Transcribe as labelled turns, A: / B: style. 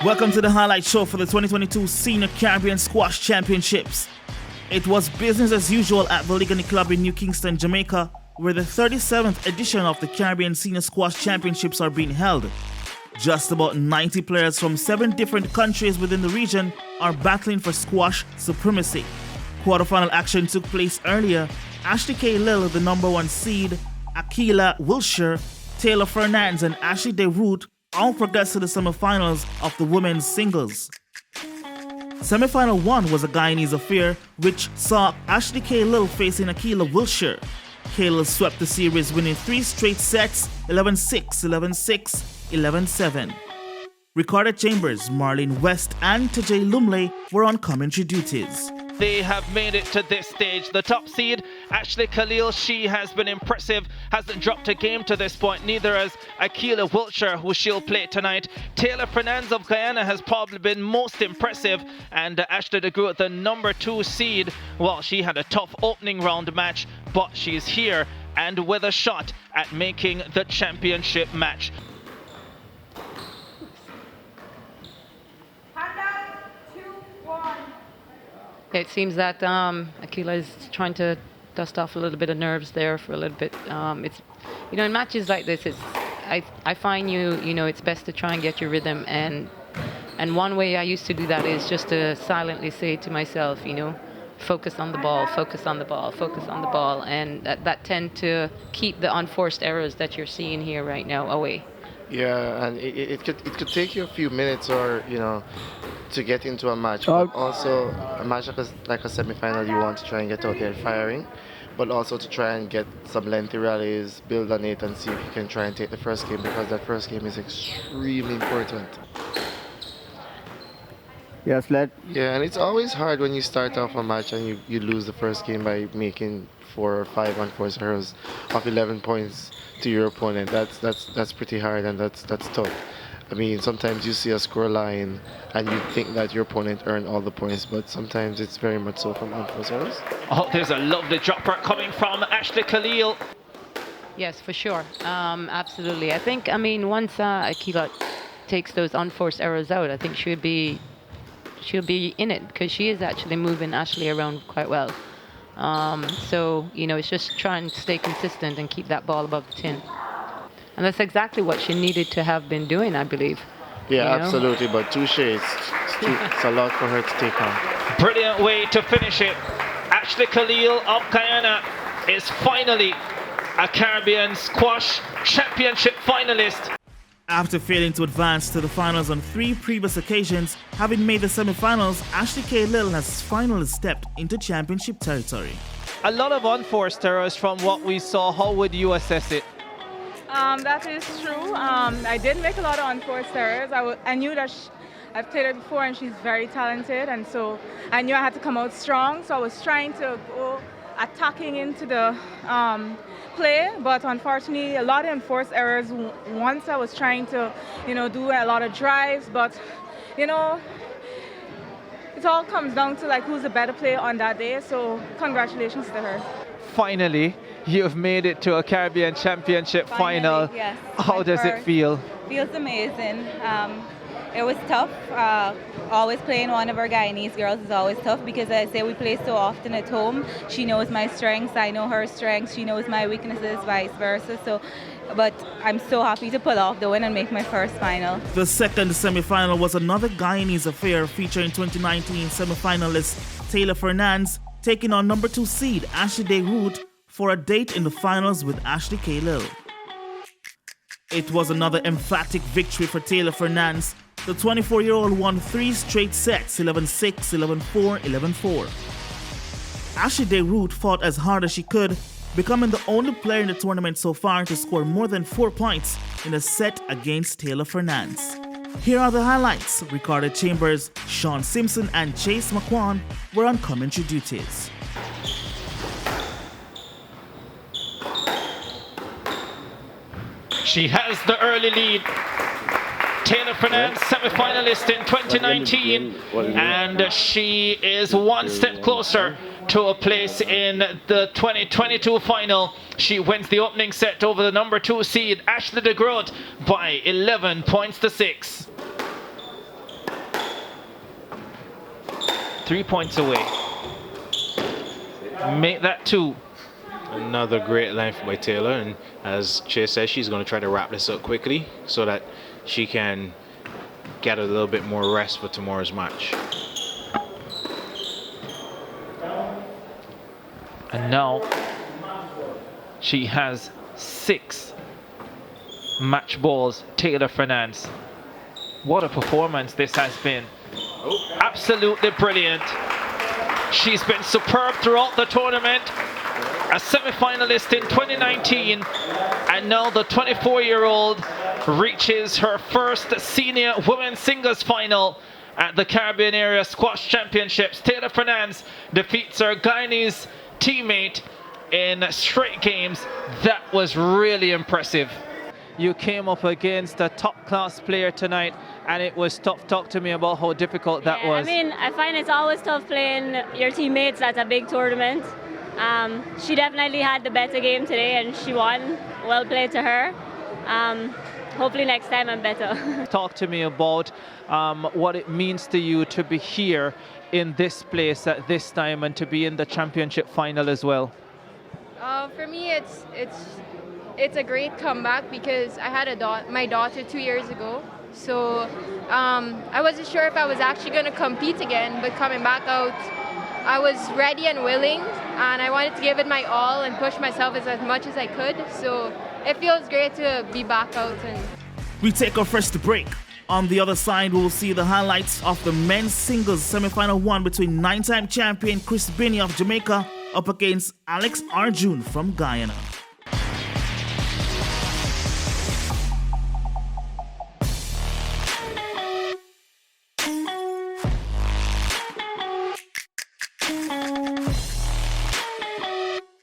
A: Welcome to the highlight show for the 2022 Senior Caribbean Squash Championships. It was business as usual at the Ligani Club in New Kingston, Jamaica, where the 37th edition of the Caribbean Senior Squash Championships are being held. Just about 90 players from 7 different countries within the region are battling for squash supremacy. Quarterfinal action took place earlier. Ashley K. Lill, the number 1 seed, Akila Wilshire, Taylor Fernandez and Ashley DeRoot all progressed to the semifinals of the women's singles. Semifinal 1 was a Guyanese affair, which saw Ashley K. Lill facing Akila Wilshire. K. Lill swept the series, winning 3 straight sets, 11-6, 11-6, 11-7. Ricardo Chambers, Marlene West and Tajay Lumley were on commentary duties.
B: They have made it to this stage. The top seed, Ashley Khalil, she has been impressive, hasn't dropped a game to this point, neither has Akila Wiltshire, who she'll play tonight. Taylor Fernandez of Guyana has probably been most impressive, and Ashley DeGroot, the number 2 seed, well, she had a tough opening round match, but she's here and with a shot at making the championship match.
C: It seems that Akila is trying to dust off a little bit of nerves there for a little bit. It's, in matches like this, I find it's best to try and get your rhythm, and one way I used to do that is just to silently say to myself, focus on the ball, focus on the ball, focus on the ball, and that tend to keep the unforced errors that you're seeing here right now away.
D: Yeah, and it could take you a few minutes or to get into a match, but also a match like a semi-final, you want to try and get out there firing, but also to try and get some lengthy rallies, build on it, and see if you can try and take the first game, because that first game is extremely important.
E: Yes, lad.
D: Yeah, and it's always hard when you start off a match and you lose the first game by making 4 or 5 unforced errors of 11 points to your opponent. That's pretty hard, and that's tough. I mean, sometimes you see a score line and you think that your opponent earned all the points, but sometimes it's very much so from unforced errors.
B: Oh, there's a lovely dropper coming from Ashley Khalil.
C: Yes, for sure. Absolutely. I think, once Akila takes those unforced errors out, I think she'll be in it, because she is actually moving Ashley around quite well. So, it's just trying to stay consistent and keep that ball above the tin. And that's exactly what she needed to have been doing, I believe.
D: Yeah, absolutely, but touche, it's a lot for her to take on.
B: Brilliant way to finish it. Ashley Khalil of Guyana is finally a Caribbean Squash Championship finalist.
A: After failing to advance to the finals on 3 previous occasions, having made the semifinals, Ashley K. Lill has finally stepped into championship territory.
B: A lot of unforced errors from what we saw. How would you assess it?
F: That is true. I did make a lot of unforced errors. I knew that I've played her before and she's very talented, and so I knew I had to come out strong. So I was trying to go attacking into the play, but unfortunately a lot of enforced errors once I was trying to do a lot of drives, but it all comes down to who's the better player on that day, so congratulations to her.
B: Finally, you've made it to a Caribbean Championship final.
G: Yes.
B: How does it feel?
G: Feels amazing. It was tough. Always playing one of our Guyanese girls is always tough, because I say we play so often at home. She knows my strengths, I know her strengths, she knows my weaknesses, vice versa. But I'm so happy to pull off the win and make my first final.
A: The second semi-final was another Guyanese affair, featuring 2019 semi-finalist Taylor Fernandez taking on number 2 seed Ashley DeRoot for a date in the finals with Ashley K. Lill. It was another emphatic victory for Taylor Fernandez. The 24-year-old won 3 straight sets, 11-6, 11-4, 11-4. Ashley DeRoot fought as hard as she could, becoming the only player in the tournament so far to score more than 4 points in a set against Taylor Fernandez. Here are the highlights. Ricardo Chambers, Sean Simpson and Chase McQuan were on commentary duties.
B: She has the early lead. Taylor Fernandez, semi-finalist in 2019, and she is one step closer to a place in the 2022 final. She wins the opening set over the number 2 seed Ashley DeGroot by 11 points to 6. 3 points away. Make that 2.
E: Another great length by Taylor, and as Chase says, she's going to try to wrap this up quickly so that she can get a little bit more rest for tomorrow's match.
B: And now she has 6 match balls, Taylor Fernandez. What a performance this has been. Absolutely brilliant. She's been superb throughout the tournament. A semi-finalist in 2019, and now the 24-year-old reaches her first senior women's singles final at the Caribbean Area Squash Championships. Taylor Fernandez defeats her Guyanese teammate in straight games. That was really impressive. You came up against a top-class player tonight, and it was tough. Talk to me about how difficult that was.
H: I mean, I find it's always tough playing your teammates at a big tournament. She definitely had the better game today, and she won. Well played to her. Hopefully next time I'm better.
B: Talk to me about what it means to you to be here in this place at this time and to be in the championship final as well.
I: For me, it's a great comeback because I had my daughter 2 years ago. So I wasn't sure if I was actually going to compete again, but coming back out, I was ready and willing, and I wanted to give it my all and push myself as much as I could. So it feels great to be back out.
A: We take our first break. On the other side, we will see the highlights of the men's singles semi-final 1 between 9-time champion Chris Binney of Jamaica up against Alex Arjun from Guyana.